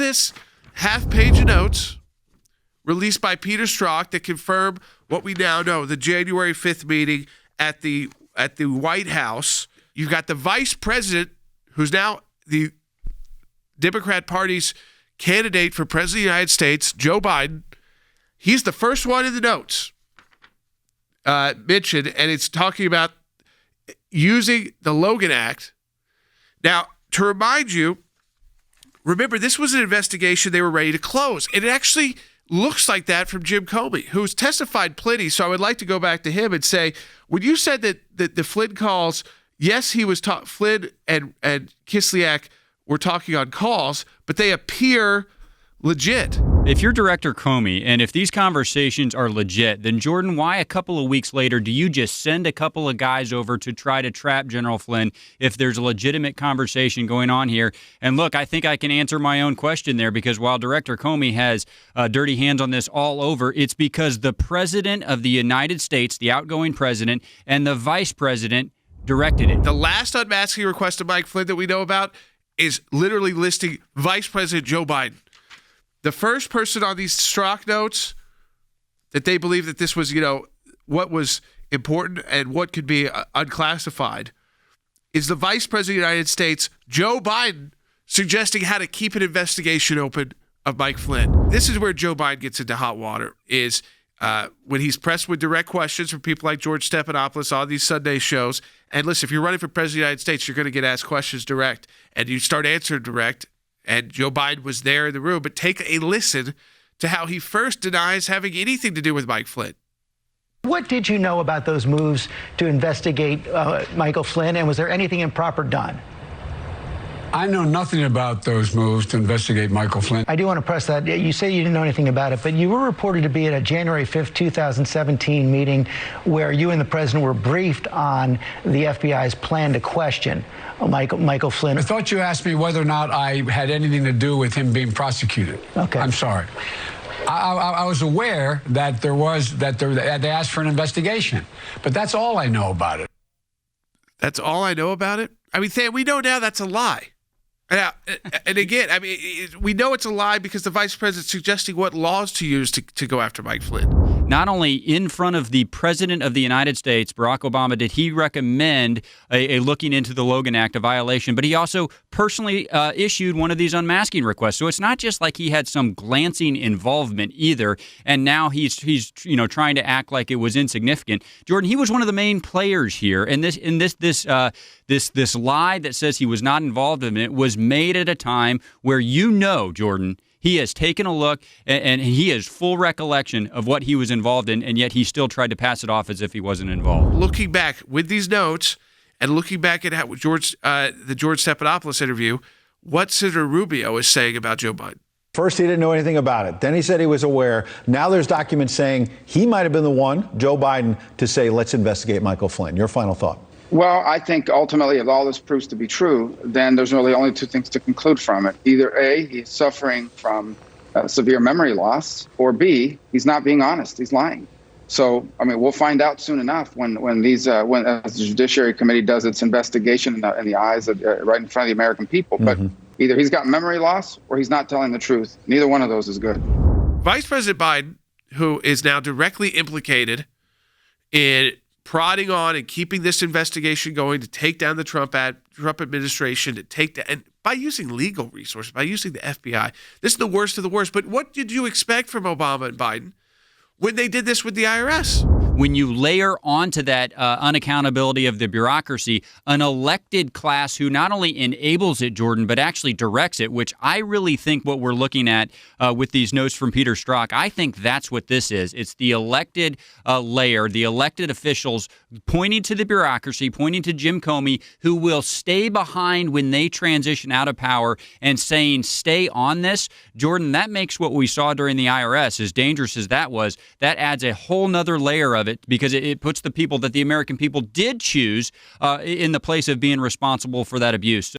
this half-page of notes released by Peter Strzok that confirm what we now know, the January 5th meeting at the White House. You've got the vice president, who's now the Democrat Party's candidate for president of the United States, Joe Biden. He's the first one in the notes mentioned, and it's talking about using the Logan Act. Now, to remind you, remember, this was an investigation they were ready to close. And it actually looks like that from Jim Comey, who's testified plenty. So I would like to go back to him and say, when you said that the Flynn calls, yes, he was Flynn and Kislyak were talking on calls, but they appear legit. If you're Director Comey, and if these conversations are legit, then Jordan, why a couple of weeks later do you just send a couple of guys over to try to trap General Flynn if there's a legitimate conversation going on here? And look, I think I can answer my own question there, because while Director Comey has dirty hands on this all over, it's because the President of the United States, the outgoing president, and the Vice President directed it. The last unmasking request of Mike Flynn that we know about is literally listing Vice President Joe Biden. The first person on these Strzok notes that they believe that this was, what was important and what could be unclassified is the Vice President of the United States, Joe Biden, suggesting how to keep an investigation open of Mike Flynn. This is where Joe Biden gets into hot water, is when he's pressed with direct questions from people like George Stephanopoulos on these Sunday shows. And listen, if you're running for President of the United States, you're going to get asked questions direct, and you start answering direct. And Joe Biden was there in the room, but take a listen to how he first denies having anything to do with Mike Flynn. What did you know about those moves to investigate Michael Flynn, and was there anything improper done? I know nothing about those moves to investigate Michael Flynn. I do want to press that. You say you didn't know anything about it, but you were reported to be at a January 5th, 2017 meeting where you and the president were briefed on the FBI's plan to question Michael Flynn. I thought you asked me whether or not I had anything to do with him being prosecuted. Okay. I'm sorry. I was aware that they asked for an investigation, but that's all I know about it. That's all I know about it? I mean, we know now that's a lie. Now, and again, I mean, we know it's a lie because the vice president's suggesting what laws to use to go after Mike Flynn. Not only in front of the President of the United States, Barack Obama, did he recommend a looking into the Logan Act, a violation, but he also personally issued one of these unmasking requests. So it's not just like he had some glancing involvement either, and now he's trying to act like it was insignificant. Jordan, he was one of the main players here, and this lie that says he was not involved in it was made at a time where Jordan, he has taken a look and he has full recollection of what he was involved in, and yet he still tried to pass it off as if he wasn't involved. Looking back with these notes and looking back at how the George Stephanopoulos interview, what Senator Rubio is saying about Joe Biden. First, he didn't know anything about it. Then he said he was aware. Now there's documents saying he might have been the one, Joe Biden, to say, let's investigate Michael Flynn. Your final thought. Well, I think ultimately, if all this proves to be true, then there's really only two things to conclude from it. Either A, he's suffering from severe memory loss, or B, he's not being honest. He's lying. So, I mean, we'll find out soon enough when the Judiciary Committee does its investigation in the eyes of right in front of the American people. But either he's got memory loss or he's not telling the truth. Neither one of those is good. Vice President Biden, who is now directly implicated in prodding on and keeping this investigation going to take down the Trump administration, and by using legal resources, by using the FBI. This is the worst of the worst. But what did you expect from Obama and Biden when they did this with the IRS? When you layer onto that unaccountability of the bureaucracy, an elected class who not only enables it, Jordan, but actually directs it, which I really think what we're looking at with these notes from Peter Strzok, I think that's what this is. It's the elected layer, the elected officials pointing to the bureaucracy, pointing to Jim Comey, who will stay behind when they transition out of power and saying, stay on this. Jordan, that makes what we saw during the IRS, as dangerous as that was, that adds a whole nother layer of it, because it puts the people that the American people did choose in the place of being responsible for that abuse.